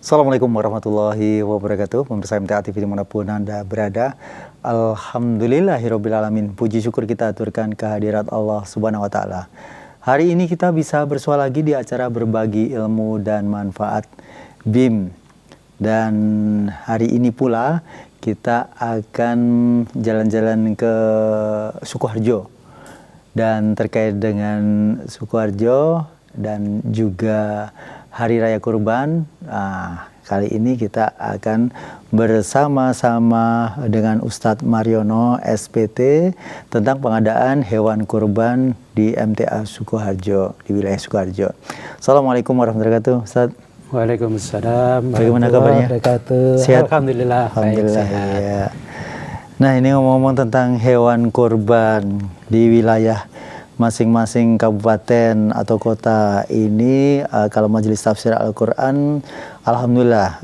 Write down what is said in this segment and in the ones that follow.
Assalamualaikum warahmatullahi wabarakatuh. Pemirsa MTA TV dimanapun Anda berada. Alhamdulillahirrabbilalamin. Puji syukur kita aturkan kehadirat Allah Subhanahu wa Ta'ala. Hari ini kita bisa bersua lagi di acara berbagi ilmu dan manfaat BIM. Dan hari ini pula kita akan jalan-jalan ke Sukoharjo. Dan terkait dengan Sukoharjo dan juga Hari Raya Kurban, kali ini kita akan bersama-sama dengan Ustadz Mariono SPT tentang pengadaan hewan kurban di MTA Sukoharjo, di wilayah Sukoharjo. Assalamualaikum warahmatullahi wabarakatuh, Ustadz. Waalaikumsalam. Bagaimana kabarnya? Sehat? Alhamdulillah. Alhamdulillah. Baik, sehat. Ya. Nah, ini ngomong-ngomong tentang hewan kurban di wilayah masing-masing kabupaten atau kota ini, kalau Majelis Tafsir Al-Quran, alhamdulillah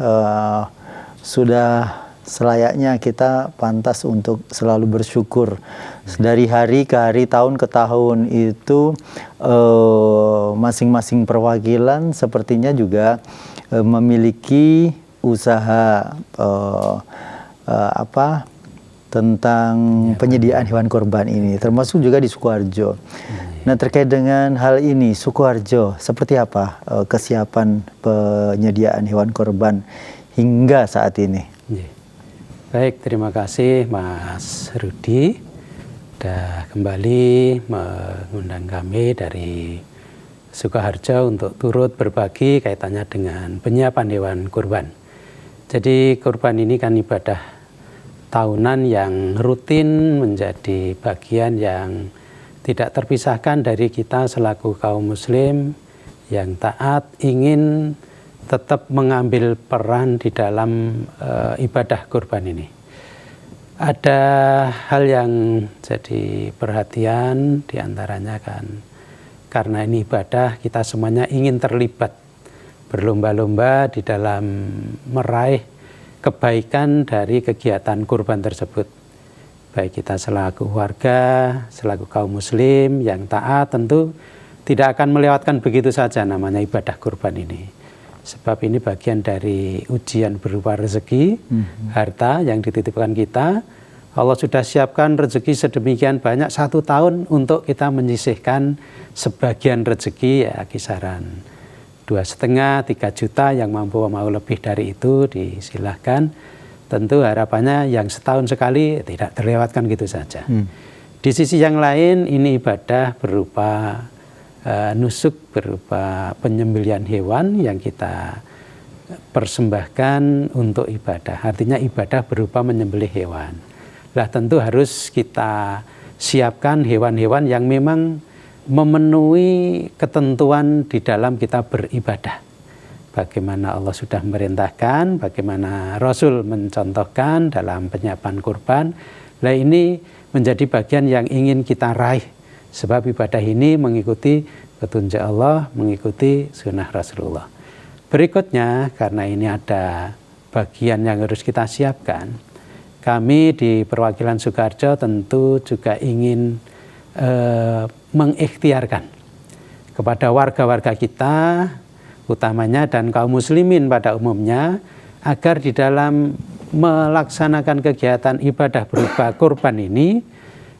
sudah selayaknya kita pantas untuk selalu bersyukur. Dari hari ke hari, tahun ke tahun itu masing-masing perwakilan sepertinya juga memiliki usaha tentang penyediaan hewan kurban ini, termasuk juga di Sukoharjo. Nah, terkait dengan hal ini, Sukoharjo seperti apa kesiapan penyediaan hewan kurban hingga saat ini? Baik, terima kasih Mas Rudi. Sudah kembali mengundang kami dari Sukoharjo untuk turut berbagi kaitannya dengan penyiapan hewan kurban. Jadi kurban ini kan ibadah tahunan yang rutin, menjadi bagian yang tidak terpisahkan dari kita selaku kaum muslim yang taat, ingin tetap mengambil peran di dalam ibadah kurban ini. Ada hal yang jadi perhatian, diantaranya kan karena ini ibadah, kita semuanya ingin terlibat berlomba-lomba di dalam meraih kebaikan dari kegiatan kurban tersebut. Baik kita selaku warga, selaku kaum muslim yang taat, tentu tidak akan melewatkan begitu saja namanya ibadah kurban ini. Sebab ini bagian dari ujian berupa rezeki, harta yang dititipkan kita. Allah sudah siapkan rezeki sedemikian banyak, 1 tahun untuk kita menyisihkan sebagian rezeki, ya kisaran 2,5–3 juta, yang mampu mau lebih dari itu disilahkan. Tentu harapannya yang setahun sekali tidak terlewatkan gitu saja. Di sisi yang lain ini ibadah berupa nusuk, berupa penyembelihan hewan yang kita persembahkan untuk ibadah. Artinya ibadah berupa menyembelih hewan. Lah tentu harus kita siapkan hewan-hewan yang memang memenuhi ketentuan di dalam kita beribadah. Bagaimana Allah sudah memerintahkan, bagaimana Rasul mencontohkan dalam penyiapan kurban. Nah, ini menjadi bagian yang ingin kita raih. Sebab ibadah ini mengikuti petunjuk Allah, mengikuti sunnah Rasulullah. Berikutnya, karena ini ada bagian yang harus kita siapkan, kami di perwakilan Sukoharjo tentu juga ingin mengikhtiarkan kepada warga-warga kita, utamanya dan kaum muslimin pada umumnya, agar di dalam melaksanakan kegiatan ibadah berupa kurban ini,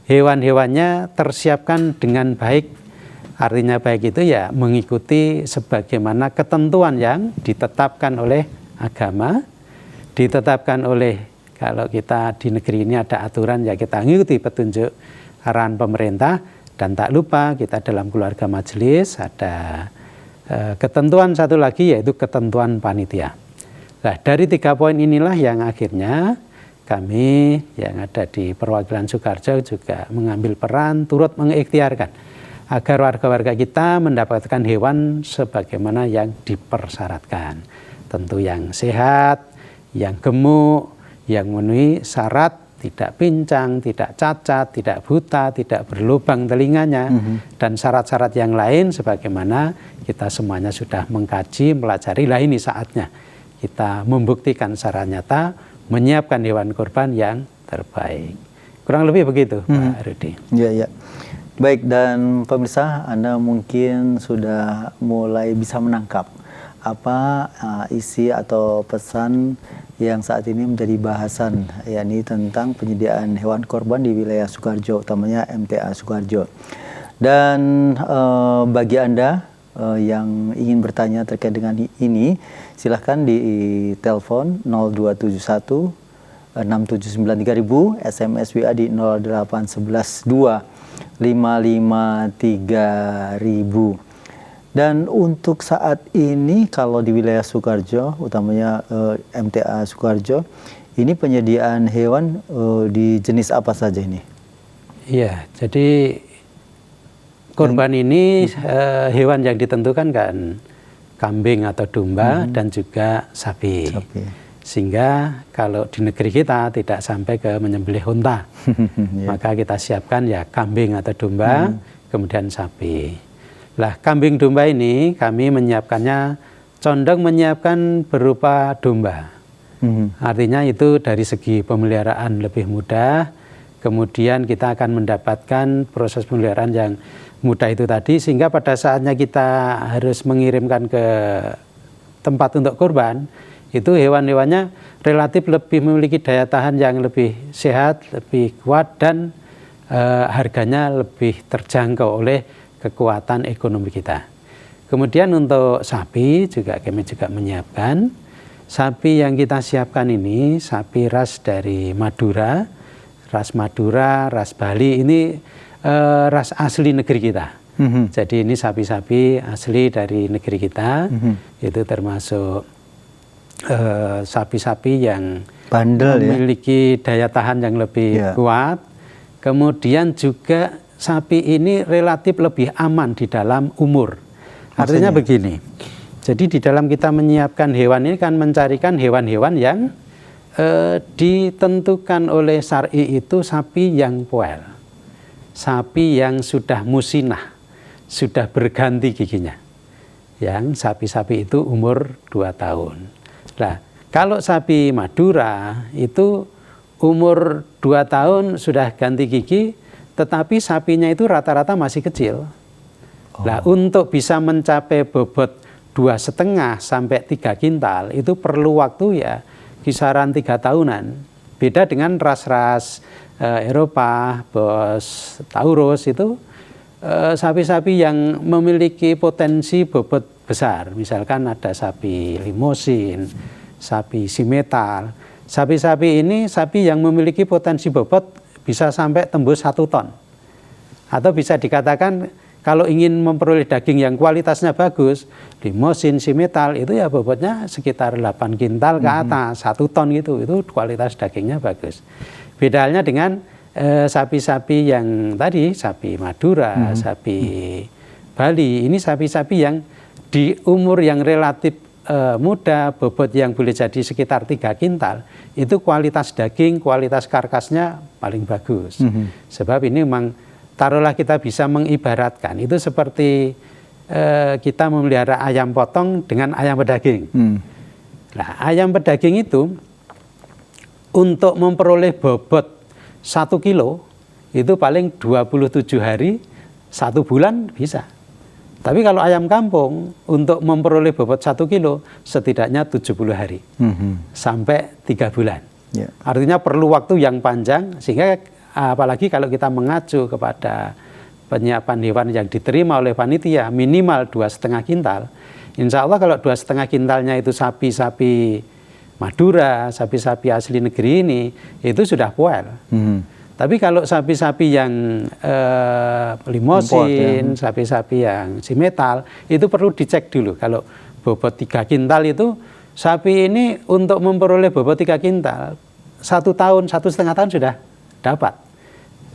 hewan-hewannya tersiapkan dengan baik. Artinya baik itu ya mengikuti sebagaimana ketentuan yang ditetapkan oleh agama, ditetapkan oleh, kalau kita di negeri ini ada aturan, ya kita mengikuti petunjuk arahan pemerintah. Dan tak lupa kita dalam keluarga majelis ada ketentuan satu lagi, yaitu ketentuan panitia. Nah, dari 3 poin inilah yang akhirnya kami yang ada di perwakilan Sukoharjo juga mengambil peran turut mengikhtiarkan agar warga-warga kita mendapatkan hewan sebagaimana yang dipersyaratkan. Tentu yang sehat, yang gemuk, yang memenuhi syarat, tidak pincang, tidak cacat, tidak buta, tidak berlubang telinganya, dan syarat-syarat yang lain sebagaimana kita semuanya sudah mengkaji, pelajari. Lah ini saatnya kita membuktikan secara nyata, menyiapkan hewan kurban yang terbaik. Kurang lebih begitu, Pak Rudi. Ya. Baik, dan pemirsa, Anda mungkin sudah mulai bisa menangkap apa isi atau pesan yang saat ini menjadi bahasan, yakni tentang penyediaan hewan korban di wilayah Sukoharjo, utamanya MTA Sukoharjo. Dan bagi Anda yang ingin bertanya terkait dengan ini, silahkan di telepon 0271 679 3000, SMS WA di 0811 2 553 3000. Dan untuk saat ini kalau di wilayah Sukoharjo, utamanya MTA Sukoharjo, ini penyediaan hewan di jenis apa saja ini? Iya, jadi korban ini hewan yang ditentukan kan kambing atau domba dan juga sapi. Sehingga kalau di negeri kita tidak sampai ke menyembelih unta. Maka kita siapkan ya kambing atau domba, kemudian sapi. Lah kambing domba ini kami menyiapkannya condong menyiapkan berupa domba. Artinya itu dari segi pemeliharaan lebih mudah. Kemudian kita akan mendapatkan proses pemeliharaan yang mudah itu tadi, sehingga pada saatnya kita harus mengirimkan ke tempat untuk kurban, itu hewan-hewannya relatif lebih memiliki daya tahan yang lebih sehat, lebih kuat, dan harganya lebih terjangkau oleh kekuatan ekonomi kita. Kemudian untuk sapi juga kami juga menyiapkan. Sapi yang kita siapkan ini sapi ras dari Madura, ras Bali, ini ras asli negeri kita. Jadi ini sapi-sapi asli dari negeri kita, itu termasuk sapi-sapi yang bandel, memiliki daya tahan yang lebih kuat. Kemudian juga sapi ini relatif lebih aman di dalam umur. Artinya begini, jadi di dalam kita menyiapkan hewan ini kan mencarikan hewan-hewan yang ditentukan oleh syar'i itu sapi yang poel, sapi yang sudah musinah, sudah berganti giginya, yang sapi-sapi itu umur 2 tahun. Nah, kalau sapi Madura itu umur 2 tahun sudah ganti gigi, tetapi sapinya itu rata-rata masih kecil. Nah, untuk bisa mencapai bobot 2,5 sampai 3 kintal itu perlu waktu ya kisaran 3 tahunan. Beda dengan ras-ras Eropa, Bos Taurus itu sapi-sapi yang memiliki potensi bobot besar. Misalkan ada sapi Limousin, sapi Simetal. Sapi-sapi ini sapi yang memiliki potensi bobot bisa sampai tembus 1 ton. Atau bisa dikatakan kalau ingin memperoleh daging yang kualitasnya bagus, Limousin, Simetal itu ya bobotnya sekitar 8 kintal ke atas, 1 ton gitu. Itu kualitas dagingnya bagus. Beda halnya dengan sapi-sapi yang tadi, sapi Madura, sapi Bali. Ini sapi-sapi yang di umur yang relatif muda, bobot yang boleh jadi sekitar 3 kintal, itu kualitas daging, kualitas karkasnya paling bagus. Sebab ini memang, taruhlah kita bisa mengibaratkan, itu seperti kita memelihara ayam potong dengan ayam pedaging. Nah, ayam pedaging itu untuk memperoleh bobot 1 kilo, itu paling 27 hari, 1 bulan bisa. Tapi kalau ayam kampung untuk memperoleh bobot 1 kilo setidaknya 70 hari sampai 3 bulan. Artinya perlu waktu yang panjang, sehingga apalagi kalau kita mengacu kepada penyiapan hewan yang diterima oleh panitia minimal 2,5 kintal. Insya Allah kalau 2,5 kintalnya itu sapi-sapi Madura, sapi-sapi asli negeri ini, itu sudah poel. Tapi kalau sapi-sapi yang Limousin, sapi-sapi yang Simetal, itu perlu dicek dulu. Kalau bobot 3 kintal itu, sapi ini untuk memperoleh bobot 3 kintal, 1 tahun, 1,5 tahun sudah dapat.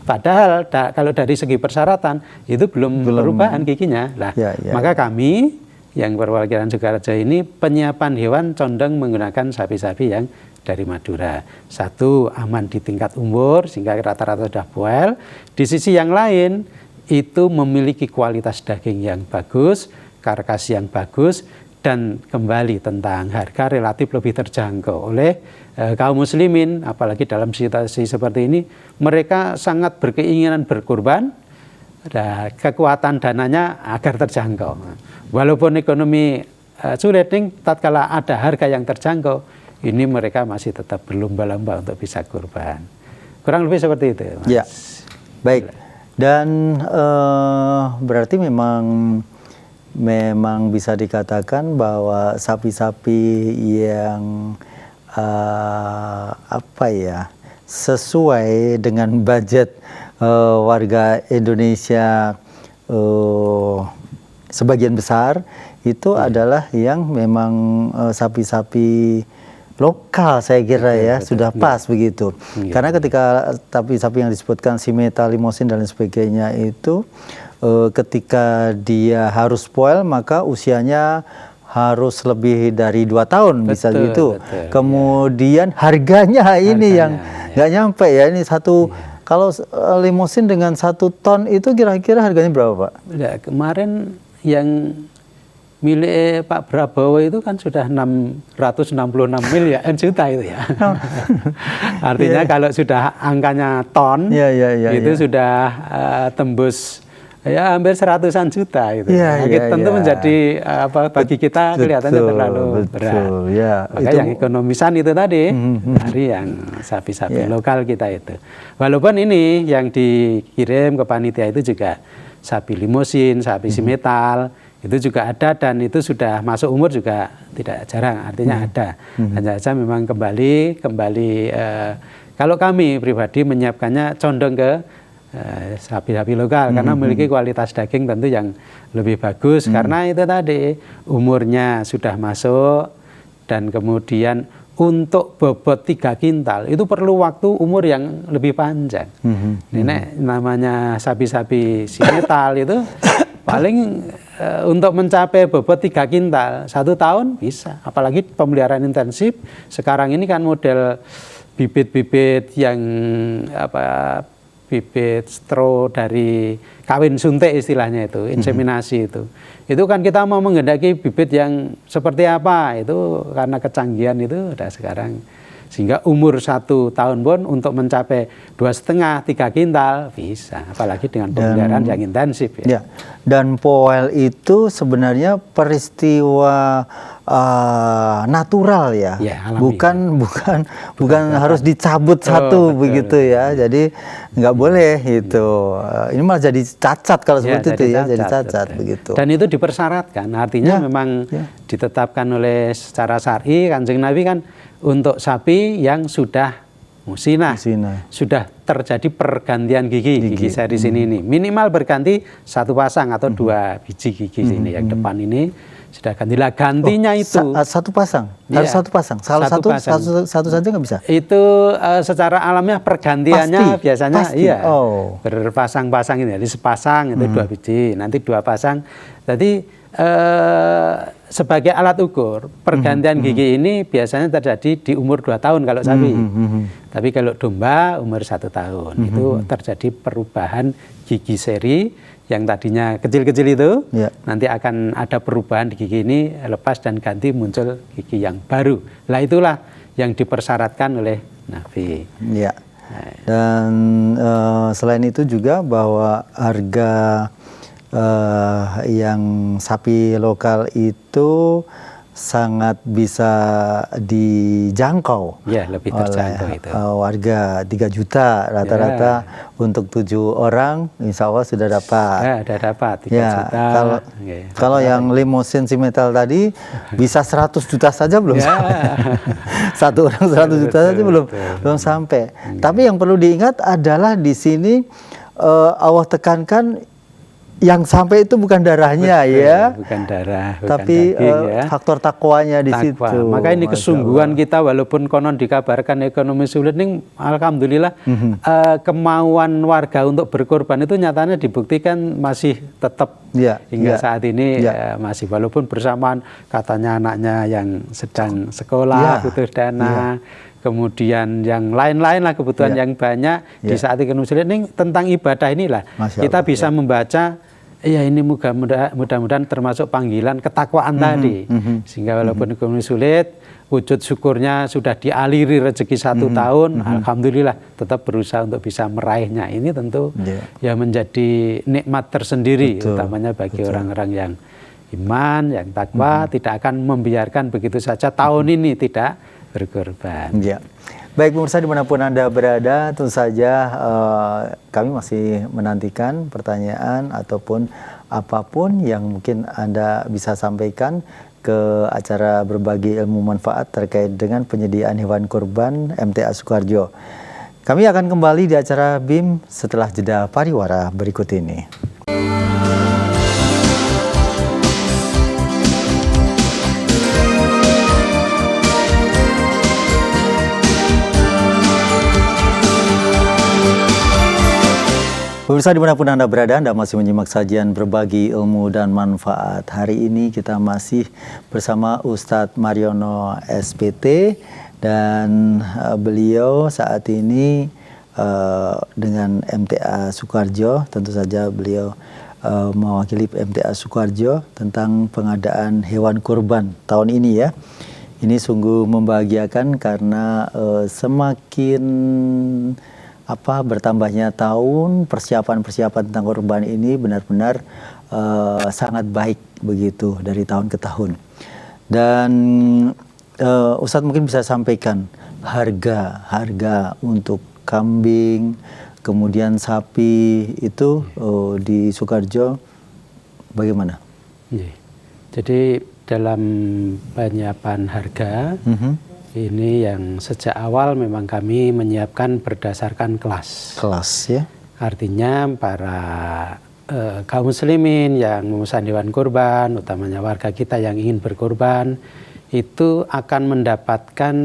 Padahal kalau dari segi persyaratan, itu belum perubahan giginya. Nah, maka kami yang perwakilan Sukoharjo ini penyiapan hewan condong menggunakan sapi-sapi yang dari Madura. 1, aman di tingkat umur sehingga rata-rata sudah poel. Di sisi yang lain itu memiliki kualitas daging yang bagus, karkas yang bagus, dan kembali tentang harga relatif lebih terjangkau oleh kaum muslimin. Apalagi dalam situasi seperti ini mereka sangat berkeinginan berkurban, kekuatan dananya agar terjangkau. Walaupun ekonomi sulit nih, tatkala ada harga yang terjangkau, ini mereka masih tetap berlomba-lomba untuk bisa kurban. Kurang lebih seperti itu, Mas. Ya, baik. Dan berarti memang bisa dikatakan bahwa sapi-sapi yang sesuai dengan budget warga Indonesia sebagian besar itu adalah yang memang sapi-sapi lokal, saya kira sudah pas begitu. Karena ketika sapi-sapi yang disebutkan Simmental, Limousin dan lain sebagainya itu ketika dia harus spoil maka usianya harus lebih dari 2 tahun bisa gitu. Kemudian harganya ini yang nggak nyampe ini satu. Kalau Limousin dengan 1 ton itu kira-kira harganya berapa, Pak? Ya, kemarin yang milik Pak Prabowo itu kan sudah 666 miliar juta itu ya. Artinya kalau sudah angkanya ton, itu sudah tembus ya hampir 100-an juta itu. Tentu menjadi bagi kita kelihatannya terlalu berat. Maka yang ekonomisan itu tadi dari yang sapi-sapi lokal kita itu. Walaupun ini yang dikirim ke panitia itu juga sapi Limousin, sapi Simmental, itu juga ada dan itu sudah masuk umur juga tidak jarang, artinya ada. Hanya saja memang kembali kalau kami pribadi menyiapkannya condong ke sapi-sapi lokal karena memiliki kualitas daging tentu yang lebih bagus karena itu tadi umurnya sudah masuk dan kemudian untuk bobot 3 kintal itu perlu waktu umur yang lebih panjang. Ini namanya sapi-sapi Simmental itu paling untuk mencapai bobot 3 kintal 1 tahun bisa. Apalagi pemeliharaan intensif sekarang ini kan model bibit-bibit yang bibit stro dari kawin suntik istilahnya itu, inseminasi itu. Itu kan kita mau menghendaki bibit yang seperti apa, itu karena kecanggihan itu udah sekarang. Sehingga umur 1 tahun pun untuk mencapai 2,5-3 kintal bisa, apalagi dengan pemeliharaan yang intensif ya. Dan poel itu sebenarnya peristiwa natural ya, bukan harus dicabut satu begitu ya. Jadi nggak boleh itu. Ini malah jadi cacat kalau seperti itu ya, jadi cacat begitu. Dan itu dipersyaratkan, artinya memang ditetapkan oleh secara syar'i Kanjeng Nabi kan untuk sapi yang sudah musina, sudah terjadi pergantian gigi seri sini ini minimal berganti 1 pasang atau 2 biji gigi sini yang depan ini sudah gantilah gantinya itu 1 pasang harus 1 pasang satu saja nggak bisa itu secara alamiah pergantiannya biasanya berpasang-pasang ini jadi sepasang itu 2 biji nanti 2 pasang jadi sebagai alat ukur pergantian gigi ini biasanya terjadi di umur 2 tahun kalau sapi. Tapi kalau domba umur 1 tahun itu terjadi perubahan gigi seri yang tadinya kecil-kecil itu nanti akan ada perubahan di gigi ini lepas dan ganti muncul gigi yang baru. Nah itulah yang dipersyaratkan oleh Nabi. Dan selain itu juga bahwa harga yang sapi lokal itu sangat bisa dijangkau lebih terjangkau oleh warga 3 juta rata-rata untuk 7 orang insya Allah sudah dapat. Sudah dapat 3 juta. Kalau yang Limousin Simmental tadi bisa 100 juta saja belum sampai. 1 orang 100 juta saja belum sampai. Tapi yang perlu diingat adalah di sini Allah tekankan yang sampai itu bukan darahnya bukan darah, tapi daging, faktor takwanya di situ. Maka ini kesungguhan kita walaupun konon dikabarkan ekonomi sulit ini, alhamdulillah kemauan warga untuk berkorban itu nyatanya dibuktikan masih tetap hingga saat ini masih walaupun bersamaan katanya anaknya yang sedang sekolah butuh dana. Kemudian yang lain-lain lah kebutuhan yang banyak di saat ekonomi sulit ini tentang ibadah inilah kita bisa membaca ini mudah-mudahan termasuk panggilan ketakwaan tadi sehingga walaupun ekonomi sulit wujud syukurnya sudah dialiri rezeki 1 tahun alhamdulillah tetap berusaha untuk bisa meraihnya ini tentu menjadi nikmat tersendiri utamanya bagi orang-orang yang iman, yang takwa, tidak akan membiarkan begitu saja tahun ini tidak berkorban. Ya. Baik pemirsa dimanapun Anda berada, tentu saja kami masih menantikan pertanyaan ataupun apapun yang mungkin Anda bisa sampaikan ke acara berbagi ilmu manfaat terkait dengan penyediaan hewan kurban MTA Sukoharjo. Kami akan kembali di acara BIM setelah jeda pariwara berikut ini. Pemirsa dimanapun Anda berada, Anda masih menyimak sajian berbagi ilmu dan manfaat. Hari ini kita masih bersama Ustadz Mariono SPT dan beliau saat ini dengan MTA Sukoharjo. Tentu saja beliau mewakili MTA Sukoharjo tentang pengadaan hewan kurban tahun ini ya. Ini sungguh membahagiakan karena semakin bertambahnya tahun, persiapan-persiapan tentang kurban ini benar-benar sangat baik begitu dari tahun ke tahun. Dan Ustadz mungkin bisa sampaikan harga untuk kambing, kemudian sapi itu di Sukoharjo bagaimana? Jadi dalam penyiapan harga, ini yang sejak awal memang kami menyiapkan berdasarkan kelas. Kelas ya. Artinya para kaum muslimin yang memesan hewan kurban, utamanya warga kita yang ingin berkurban, itu akan mendapatkan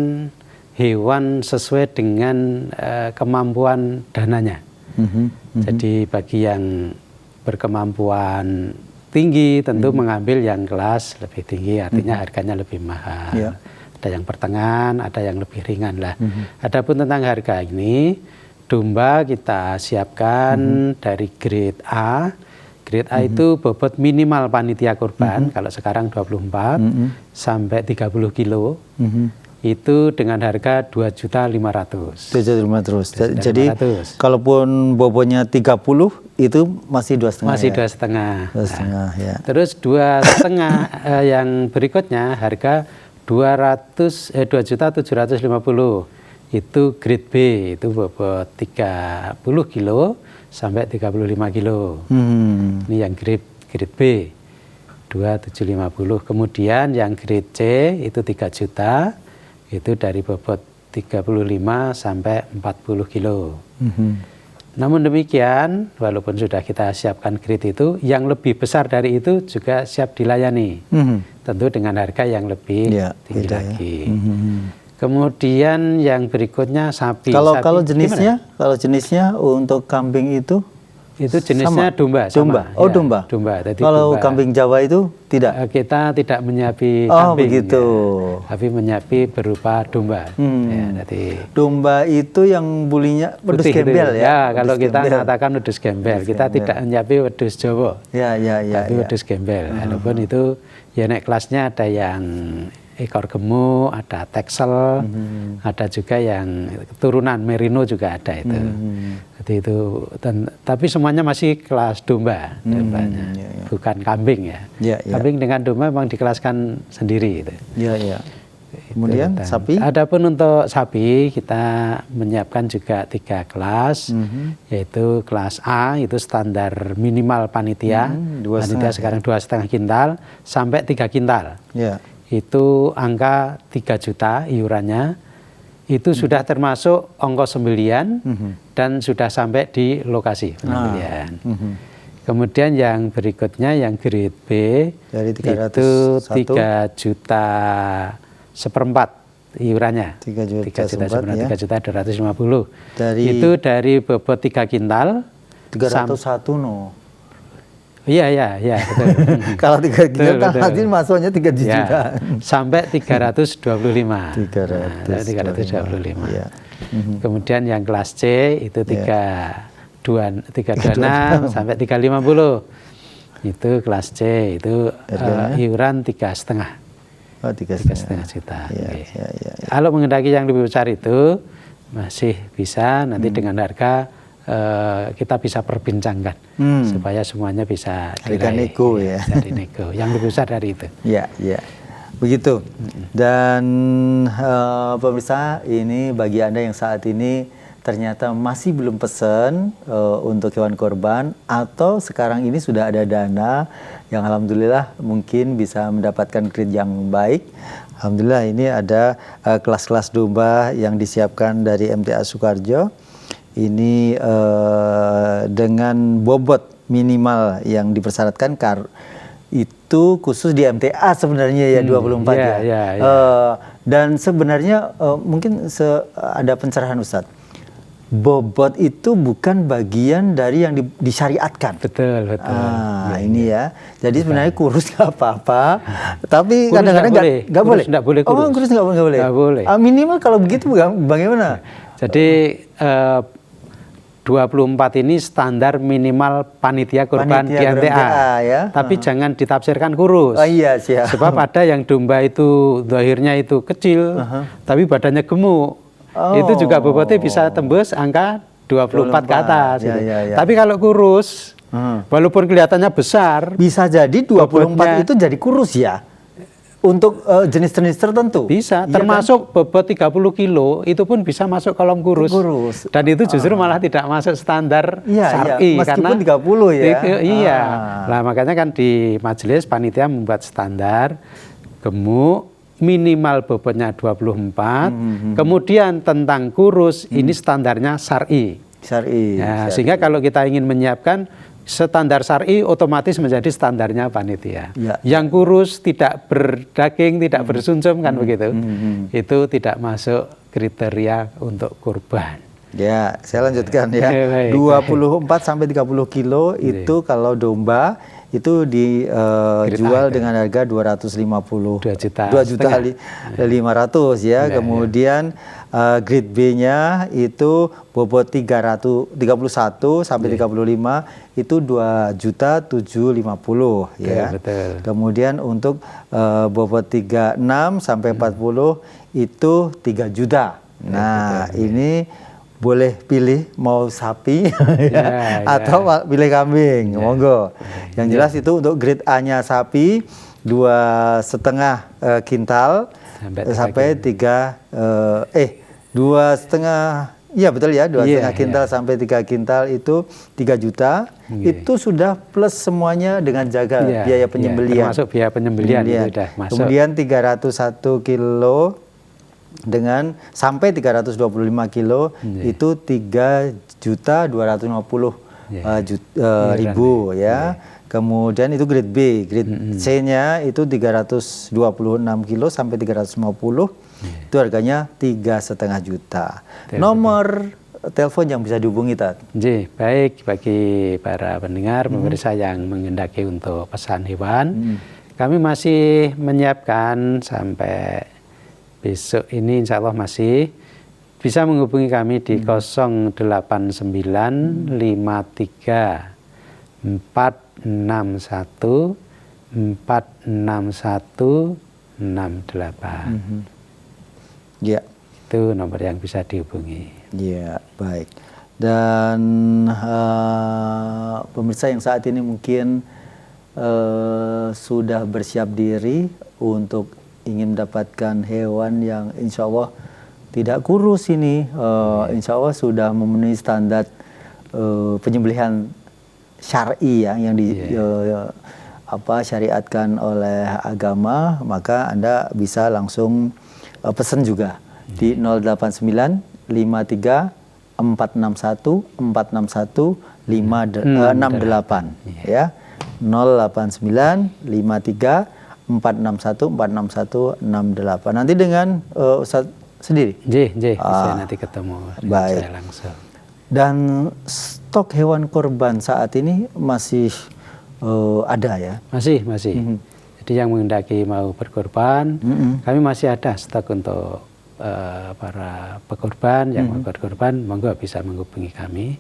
hewan sesuai dengan kemampuan dananya. Jadi bagi yang berkemampuan tinggi tentu mengambil yang kelas lebih tinggi, artinya harganya lebih mahal. Yeah. Ada yang pertengahan, ada yang lebih ringan lah. Adapun tentang harga ini, domba kita siapkan dari grade A. Grade A itu bobot minimal panitia kurban, kalau sekarang 24 sampai 30 kilo. Itu dengan harga 2.500.000. 2.500.000. Jadi kalaupun bobotnya 30 itu masih 2,5. Masih 2,5. 2,5 ya. Terus 2,5 yang berikutnya harga 2.750.000 itu grade B, itu bobot 30 kilo sampai 35 kilo. Ini yang grade B 2.750. Kemudian yang grade C itu 3 juta, itu dari bobot 35 sampai 40 kilo. Namun demikian, walaupun sudah kita siapkan grade itu, yang lebih besar dari itu juga siap dilayani. Tentu dengan harga yang lebih tinggi lagi. Kemudian yang berikutnya sapi. Kalau jenisnya untuk kambing itu jenisnya domba. Domba. Oh, ya, domba. Kalau kambing Jawa itu tidak. Kita tidak menyiapi kambing. Begitu. Ya, tapi menyiapi berupa domba. Ya, domba itu yang bulinya wedus gembel ya. Ya, kalau kita mengatakan wedus gembel, kita tidak menyiapi wedus Jawa. Ya. Tapi wedus gembel. Walaupun itu ya naik kelasnya ada yang ekor gemuk, ada teksel, ada juga yang keturunan merino juga ada itu. Jadi itu, tapi semuanya masih kelas domba, dombanya, bukan kambing ya. Kambing dengan domba memang dikelaskan sendiri itu. Kemudian sapi? Adapun untuk sapi kita menyiapkan juga 3 kelas, yaitu kelas A itu standar minimal panitia, panitia sekarang 2,5 kintal sampai 3 kintal. Itu angka 3 juta iurannya, itu sudah termasuk ongkos sembelian dan sudah sampai di lokasi penyembelian. Kemudian yang berikutnya yang grade B dari itu 3 juta seperempat iurannya. 3 juta 250. Itu dari bobot 3 kintal. 301 Iya, betul. Kalau 3 kintal nanti masuknya 3 juta. Sampai 325. 325. Kemudian yang kelas C itu 326 sampai 350. Itu kelas C, itu iuran 3,5. 3,5 juta. Kalau menghendaki yang lebih besar itu masih bisa nanti dengan harga kita bisa perbincangkan supaya semuanya bisa Jadikan nego ya. Dari nego. Yang lebih besar dari itu. Ya, ya. Begitu. Dan pemirsa, ini bagi Anda yang saat ini ternyata masih belum pesan untuk hewan korban, atau sekarang ini sudah ada dana yang alhamdulillah mungkin bisa mendapatkan grade yang baik. Alhamdulillah ini ada kelas-kelas domba yang disiapkan dari MTA Sukoharjo. Ini dengan bobot minimal yang dipersyaratkan itu khusus di MTA sebenarnya ya 24 ya. Dan sebenarnya mungkin ada pencerahan Ustadz. Bobot itu bukan bagian dari yang disyariatkan. Betul. Ini ya. Jadi sebenarnya kurus nggak apa-apa, tapi Kurus kadang-kadang nggak boleh. Nggak boleh kurus. Oh, kurus nggak boleh. Nggak boleh. Minimal kalau begitu bagaimana? Jadi 24 ini standar minimal panitia kurban di MTA, ya. Tapi jangan ditafsirkan kurus. Oh iya, siap. Sebab ada yang domba itu zahirnya itu kecil, tapi badannya gemuk. Itu juga bobotnya bisa tembus angka 24 ke atas. Gitu. Ya. Tapi kalau kurus, walaupun kelihatannya besar, bisa jadi 24 bobotnya, itu jadi kurus ya? Untuk jenis-jenis tertentu? Bisa, ya, termasuk kan? Bobot 30 kilo itu pun bisa masuk kolom kurus. Dan itu justru malah tidak masuk standar syar'i. Meskipun karena 30 ya? Iya, nah makanya kan di majelis panitia membuat standar gemuk, minimal bobotnya 24, kemudian tentang kurus, ini standarnya syar'i. Ya, sehingga kalau kita ingin menyiapkan standar syar'i otomatis menjadi standarnya panitia. Ya. Yang kurus, tidak berdaging, tidak bersumsum kan begitu. Itu tidak masuk kriteria untuk kurban. Ya, saya lanjutkan ya. 24 sampai 30 kilo itu kalau domba itu dijual dengan harga 250 2.500.000 ya. Kemudian grade B-nya itu bobot 31 sampai 35 itu 2.750.000 ya. Betul. Kemudian untuk bobot 36 sampai 40 itu 3 juta. Nah, ini boleh pilih mau sapi atau pilih kambing, monggo. Yang jelas itu untuk grade A-nya sapi 2,5 kintal sampai 2,5, ya betul ya, 2,5 kintal sampai 3 kintal itu 3 juta. Itu sudah plus semuanya dengan jaga biaya penyembelian. Termasuk biaya penyembelian itu sudah masuk. Kemudian 301 kilo dengan sampai 325 kilo itu 3.250.000 ya. Kemudian itu grade B, grade C-nya itu 326 kilo sampai 350, itu harganya 3,5 juta. Nomor telepon yang bisa dihubungi, Tat? Baik, bagi para pendengar, pemirsa yang mengendaki untuk pesan hewan, kami masih menyiapkan sampai besok ini insya Allah masih bisa menghubungi kami di 08953 461 46168. Ya. Itu nomor yang bisa dihubungi. Ya, baik. Dan pemirsa yang saat ini mungkin sudah bersiap diri untuk ingin mendapatkan hewan yang insya Allah tidak kurus ini, insya Allah sudah memenuhi standar penyembelihan syar'i ya, yang syariatkan oleh agama, maka Anda bisa langsung pesan juga di 089 53 461 461 568 ya, 089 53 461 461 68. Nanti dengan Ustadz sendiri. Saya nanti ketemu saya langsung. Dan stok hewan korban saat ini masih ada ya? Masih. Jadi yang menghendaki mau berkorban, kami masih ada stok untuk para pekorban yang mau berkorban, monggo bisa menghubungi kami.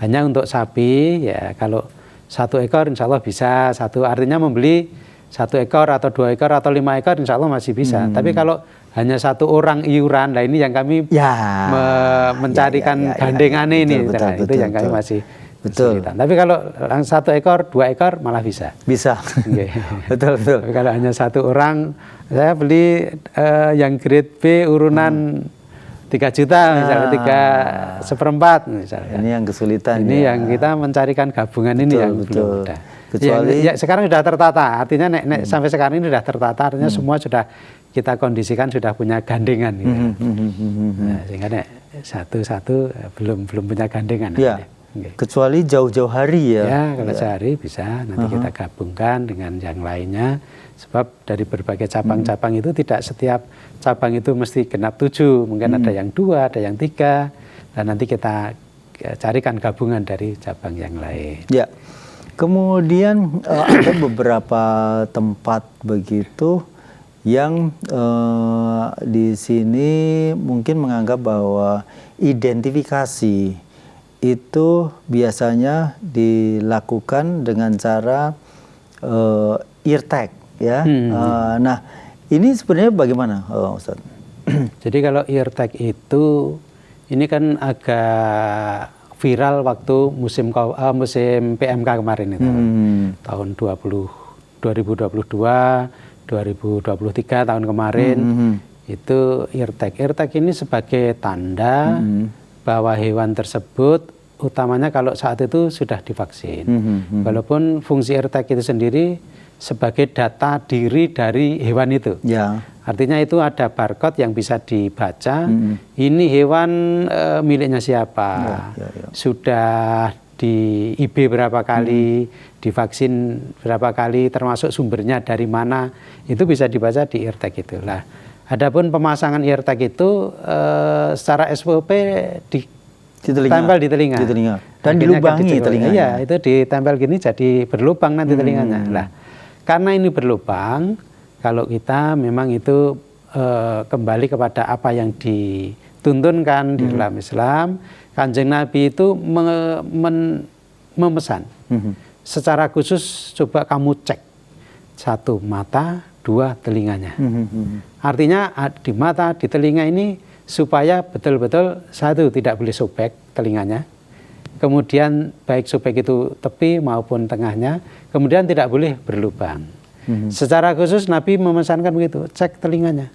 Hanya untuk sapi ya, kalau 1 ekor insya Allah bisa, artinya membeli 1 ekor atau 2 ekor atau 5 ekor insya Allah masih bisa. Tapi kalau hanya satu orang iuran. Nah ini yang kami mencarikan gandengan ini. Betul, itu yang kami masih betul. kesulitan. Tapi kalau 1 ekor, 2 ekor malah bisa. Bisa. Betul. Tapi kalau hanya satu orang, saya beli yang grade B urunan 3 juta misalnya, 3/4 misalnya. Ini yang kesulitan. Ini yang kita mencarikan gabungan ini yang belum mudah. Kecuali ya, sekarang sudah tertata, artinya sampai sekarang ini sudah tertata, artinya semua sudah kita kondisikan sudah punya gandengan. Gitu. Nah, sehingga satu-satu belum punya gandengan. Ya. Kecuali jauh-jauh hari ya. Ya, kalau sehari bisa, nanti kita gabungkan dengan yang lainnya. Sebab dari berbagai cabang-cabang itu tidak setiap cabang itu mesti genap 7. Mungkin ada yang 2, ada yang 3. Dan nanti kita carikan gabungan dari cabang yang lain. Ya. Kemudian ada beberapa tempat begitu yang di sini mungkin menganggap bahwa identifikasi itu biasanya dilakukan dengan cara ear tag, ya. Nah, ini sebenarnya bagaimana, Ustaz? Jadi kalau ear tag itu, ini kan agak viral waktu musim PMK kemarin itu, tahun 2022, 2023 tahun kemarin, itu ear tag. Ear tag ini sebagai tanda bahwa hewan tersebut utamanya kalau saat itu sudah divaksin. Walaupun fungsi ear tag itu sendiri sebagai data diri dari hewan itu. Ya. Artinya itu ada barcode yang bisa dibaca. Ini hewan miliknya siapa? Sudah di IB berapa kali, divaksin berapa kali, termasuk sumbernya dari mana, itu bisa dibaca di ear tag itu. Lah, adapun pemasangan ear tag itu secara SOP ditempel di telinga. Dan dilubangi telinganya. Iya, itu ditempel gini jadi berlubang nanti telinganya. Lah, karena ini berlubang, kalau kita memang itu kembali kepada apa yang dituntunkan di dalam Islam, Kanjeng Nabi itu memesan secara khusus, coba kamu cek 1 mata, 2 telinganya. Artinya di mata, di telinga ini supaya betul-betul 1 tidak boleh sobek telinganya, kemudian baik sobek itu tepi maupun tengahnya, kemudian tidak boleh berlubang. Secara khusus Nabi memesankan begitu, cek telinganya,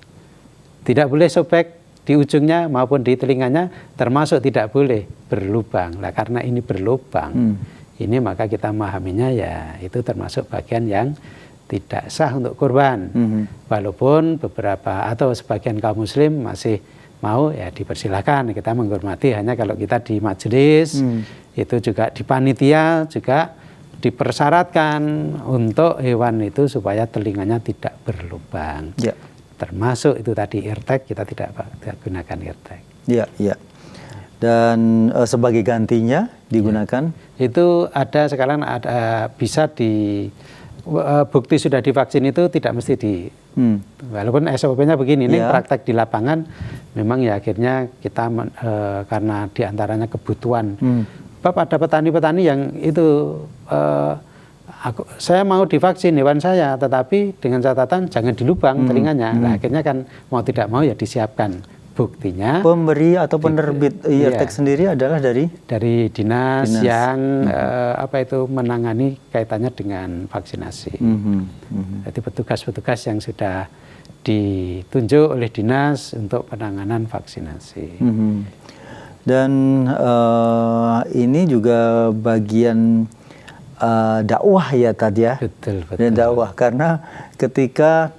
tidak boleh sobek di ujungnya maupun di telinganya, termasuk tidak boleh berlubang. Nah, karena ini berlubang, ini maka kita memahaminya ya itu termasuk bagian yang tidak sah untuk kurban. Walaupun beberapa atau sebagian kaum muslim masih mau, ya dipersilahkan, kita menghormati. Hanya kalau kita di majelis itu juga di panitia juga dipersyaratkan untuk hewan itu supaya telinganya tidak berlubang. Ya. Termasuk itu tadi ear tag, kita tidak gunakan ear tag. Iya, iya. Dan sebagai gantinya digunakan? Ya. Itu ada sekarang ada bisa di bukti sudah divaksin itu tidak mesti di walaupun SOP-nya begini, ini praktek di lapangan memang ya akhirnya kita karena diantaranya kebutuhan. Bapak ada petani-petani yang itu saya mau divaksin hewan saya, tetapi dengan catatan jangan dilubang telinganya. Nah, akhirnya kan mau tidak mau ya disiapkan buktinya. Pemberi atau penerbit ear tag sendiri adalah dari dinas yang menangani kaitannya dengan vaksinasi. Jadi petugas-petugas yang sudah ditunjuk oleh dinas untuk penanganan vaksinasi. Dan ini juga bagian dakwah ya tadi ya. Betul. Dan dakwah karena ketika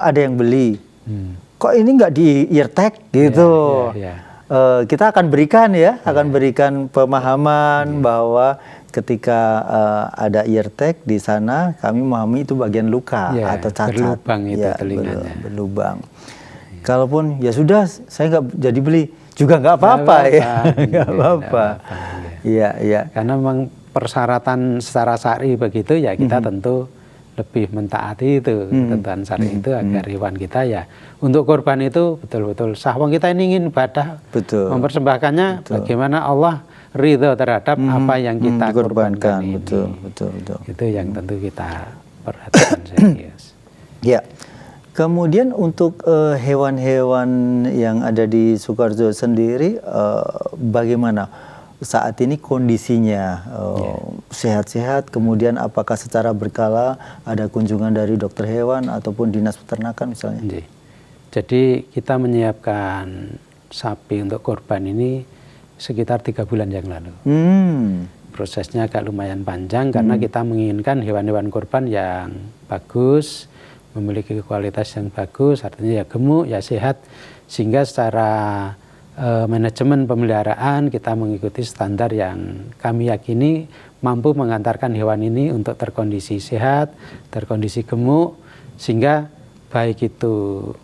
ada yang beli, kok ini nggak di ear tag gitu. Kita akan berikan berikan pemahaman bahwa ketika ada ear tag di sana, kami memahami itu bagian luka atau cacat. Berlubang itu telinganya. Berlubang. Kalaupun ya sudah, saya nggak jadi beli juga nggak apa-apa ya. Nggak apa-apa. Iya. Karena memang persyaratan secara syar'i begitu ya, kita tentu lebih mentaati itu ketentuan syar'i itu agar hewan kita ya untuk korban itu betul-betul sah. Wong kita ini ingin ibadah, mempersembahkannya bagaimana Allah ridho terhadap apa yang kita korbankan ini. Betul. Itu yang tentu kita perhatikan serius. Ya. Kemudian untuk hewan-hewan yang ada di Sukoharjo sendiri, bagaimana saat ini kondisinya? Sehat-sehat? Kemudian apakah secara berkala ada kunjungan dari dokter hewan ataupun dinas peternakan misalnya? Jadi kita menyiapkan sapi untuk kurban ini sekitar 3 bulan yang lalu. Prosesnya agak lumayan panjang karena kita menginginkan hewan-hewan kurban yang bagus, memiliki kualitas yang bagus, artinya ya gemuk, ya sehat, sehingga secara manajemen pemeliharaan kita mengikuti standar yang kami yakini mampu mengantarkan hewan ini untuk terkondisi sehat, terkondisi gemuk, sehingga baik itu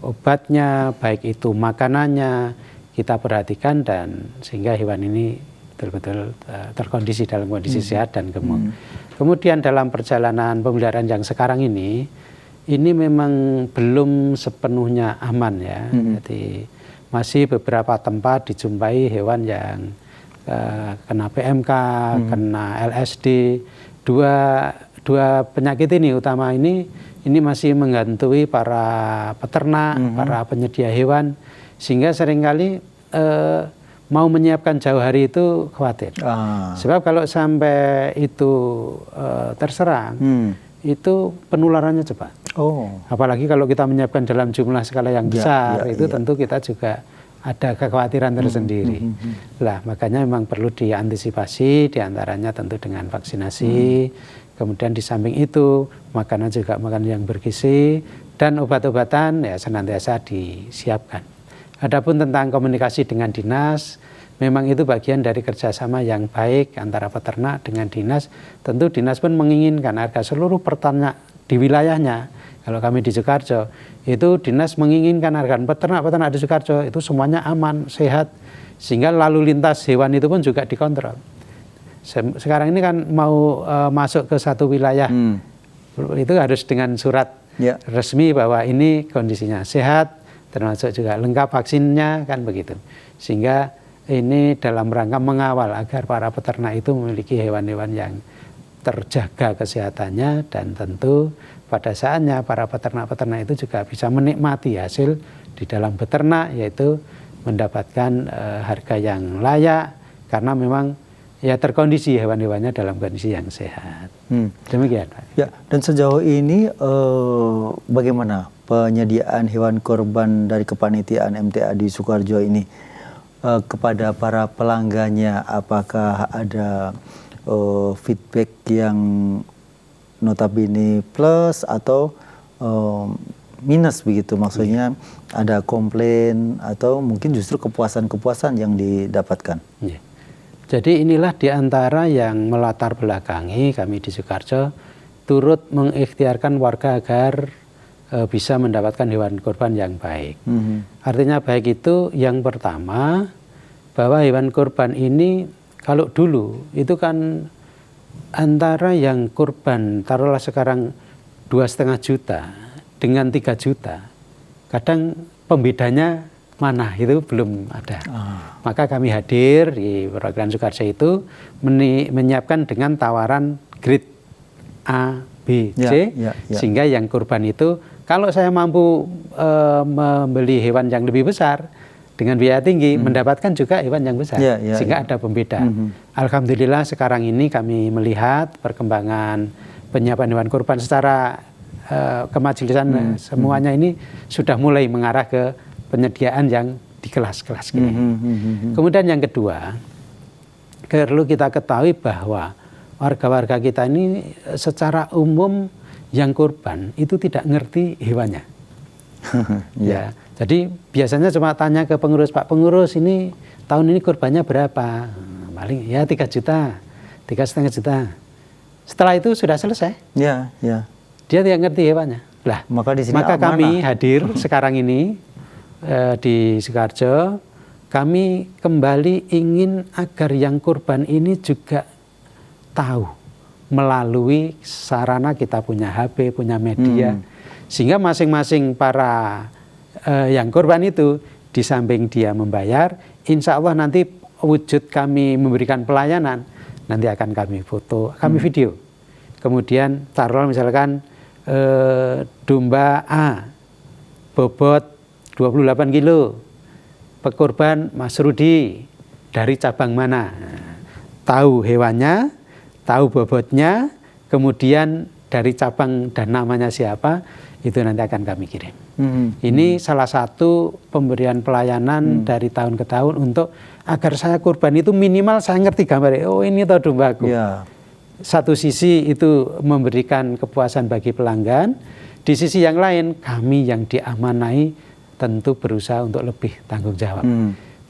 obatnya, baik itu makanannya kita perhatikan, dan sehingga hewan ini betul-betul terkondisi dalam kondisi sehat dan gemuk. Kemudian dalam perjalanan pemeliharaan yang sekarang ini memang belum sepenuhnya aman ya. Jadi masih beberapa tempat dijumpai hewan yang kena PMK, kena LSD. Dua penyakit ini utama ini masih menghantui para peternak, para penyedia hewan, sehingga seringkali mau menyiapkan jauh hari itu khawatir. Sebab kalau sampai itu terserang, itu penularannya cepat. Apalagi kalau kita menyiapkan dalam jumlah skala yang besar, tentu kita juga ada kekhawatiran tersendiri. Lah, makanya memang perlu diantisipasi, diantaranya tentu dengan vaksinasi. Kemudian di samping itu makanan juga makanan yang bergizi, dan obat-obatan ya senantiasa disiapkan. Adapun tentang komunikasi dengan dinas, memang itu bagian dari kerjasama yang baik antara peternak dengan dinas. Tentu dinas pun menginginkan agar seluruh peternak di wilayahnya, kalau kami di Sukoharjo, itu dinas menginginkan agar peternak-peternak di Sukoharjo itu semuanya aman, sehat, sehingga lalu lintas hewan itu pun juga dikontrol. Sekarang ini kan mau masuk ke satu wilayah, itu harus dengan surat resmi bahwa ini kondisinya sehat, termasuk juga lengkap vaksinnya, kan begitu. Sehingga ini dalam rangka mengawal agar para peternak itu memiliki hewan-hewan yang terjaga kesehatannya, dan tentu pada saatnya para peternak-peternak itu juga bisa menikmati hasil di dalam beternak, yaitu mendapatkan harga yang layak karena memang ya terkondisi hewan-hewannya dalam kondisi yang sehat. Demikian, Pak. Ya, dan sejauh ini bagaimana penyediaan hewan kurban dari kepanitiaan MTA di Sukoharjo ini kepada para pelanggannya? Apakah ada feedback yang notabene plus atau minus begitu? Maksudnya ada komplain atau mungkin justru kepuasan-kepuasan yang didapatkan? Jadi inilah diantara yang melatar belakangi kami di Sukoharjo turut mengikhtiarkan warga agar bisa mendapatkan hewan kurban yang baik. Artinya baik itu yang pertama, bahwa hewan kurban ini kalau dulu itu kan antara yang kurban taruhlah sekarang 2,5 juta dengan 3 juta, kadang pembedanya mana itu belum ada. Maka kami hadir di program Sukoharjo itu menyiapkan dengan tawaran grade A, B, C, sehingga yang kurban itu kalau saya mampu membeli hewan yang lebih besar dengan biaya tinggi, mendapatkan juga hewan yang besar, sehingga ada pembedaan. Alhamdulillah sekarang ini kami melihat perkembangan penyiapan hewan kurban secara kemajelisan semuanya ini sudah mulai mengarah ke penyediaan yang di kelas-kelas ini. Kemudian yang kedua, perlu kita ketahui bahwa warga-warga kita ini secara umum yang kurban itu tidak ngerti hewannya. Jadi biasanya cuma tanya ke pengurus, Pak pengurus ini tahun ini kurbannya berapa? Paling ya 3 juta, 3,5 juta. Setelah itu sudah selesai. Dia tidak ngerti hewannya. Lah, maka kami hadir sekarang ini di Sukoharjo, kami kembali ingin agar yang kurban ini juga tahu melalui sarana kita punya HP, punya media, sehingga masing-masing para yang kurban itu di samping dia membayar, insya Allah nanti wujud kami memberikan pelayanan, nanti akan kami foto, kami video. Kemudian taruh misalkan domba A bobot 28 kilo. Pekurban Mas Rudi dari cabang mana? Tahu hewannya, tahu bobotnya, kemudian dari cabang dan namanya siapa, itu nanti akan kami kirim. Ini salah satu pemberian pelayanan dari tahun ke tahun untuk agar saya kurban itu minimal saya ngerti gambar. Oh ini toh dombaku. Ya. Satu sisi itu memberikan kepuasan bagi pelanggan, di sisi yang lain kami yang diamanai tentu berusaha untuk lebih tanggung jawab.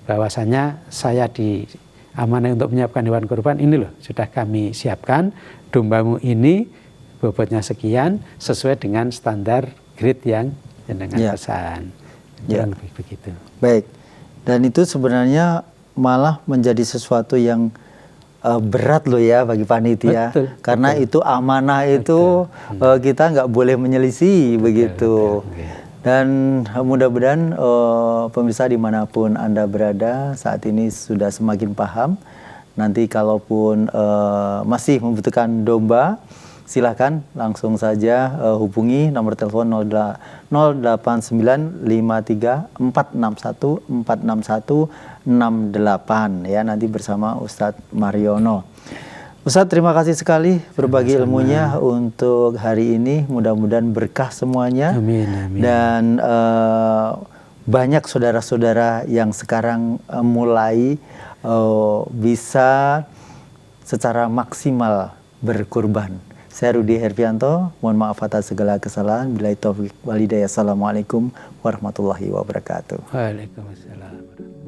Bahwasanya saya diamanai untuk menyiapkan hewan kurban, ini loh sudah kami siapkan, dombamu ini bobotnya sekian sesuai dengan standar grade yang jenengan pesan. Lebih begitu. Baik. Dan itu sebenarnya malah menjadi sesuatu yang berat loh ya bagi panitia. Betul, karena itu amanah itu kita nggak boleh menyelisih begitu. Betul. Dan mudah-mudahan pemirsa dimanapun Anda berada saat ini sudah semakin paham. Nanti kalaupun masih membutuhkan domba, silakan langsung saja hubungi nomor telepon 08953461461 ya, nanti bersama Ustadz Mariono. Ustadz, terima kasih sekali berbagi ilmunya untuk hari ini. Mudah-mudahan berkah semuanya. Amin, amin. Dan banyak saudara-saudara yang sekarang mulai bisa secara maksimal berkurban. Saya Rudi Hervianto, mohon maaf atas segala kesalahan. Billahi taufiq wal hidayah. Assalamualaikum warahmatullahi wabarakatuh. Waalaikumsalam.